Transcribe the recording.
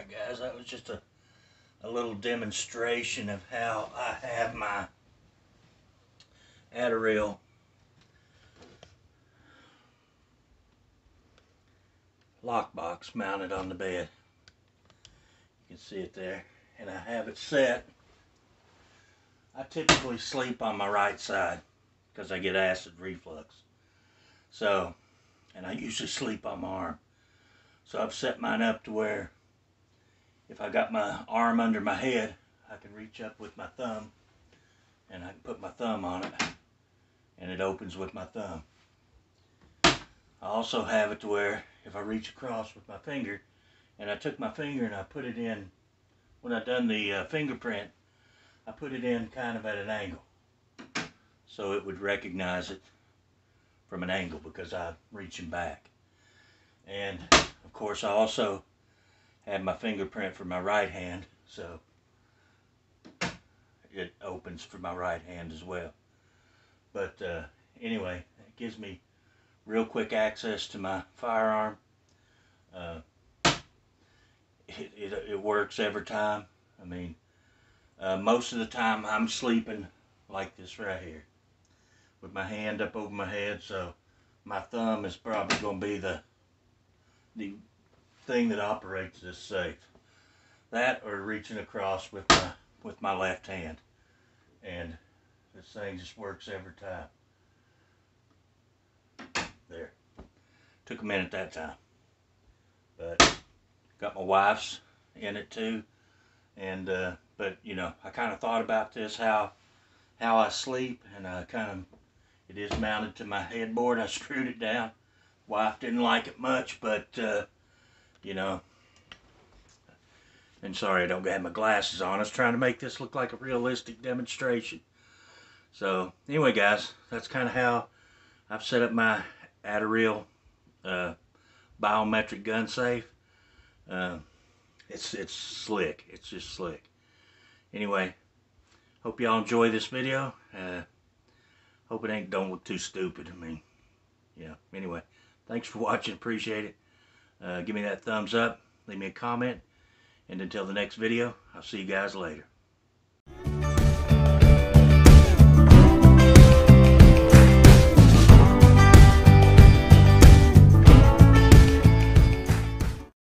Alright guys, that was just a little demonstration of how I have my Adoreal lockbox mounted on the bed. You can see it there, and I have it set. I typically sleep on my right side because I get acid reflux. So, and I usually sleep on my arm. So I've set mine up to where if I got my arm under my head, I can reach up with my thumb and I can put my thumb on it and it opens with my thumb. I also have it to where if I reach across with my finger and I took my finger and I put it in, when I done the fingerprint, I put it in kind of at an angle so it would recognize it from an angle because I'm reaching back. And of course I also have my fingerprint for my right hand, so it opens for my right hand as well. But anyway, it gives me real quick access to my firearm. It works every time. I mean, most of the time I'm sleeping like this right here with my hand up over my head, so my thumb is probably going to be the thing that operates this safe. That or reaching across with my left hand, and this thing just works every time. There, took a minute that time, but got my wife's in it too. And but you know, I kind of thought about this, how I sleep, and it is mounted to my headboard. I screwed it down. Wife didn't like it much, but you know, and sorry I don't have my glasses on. I was trying to make this look like a realistic demonstration. So anyway guys, that's kind of how I've set up my Adoreal biometric gun safe. It's slick. It's just slick. Anyway, hope y'all enjoy this video. Hope it don't look too stupid. I mean, yeah. Anyway, thanks for watching. Appreciate it. Give me that thumbs up. Leave me a comment. And until the next video, I'll see you guys later.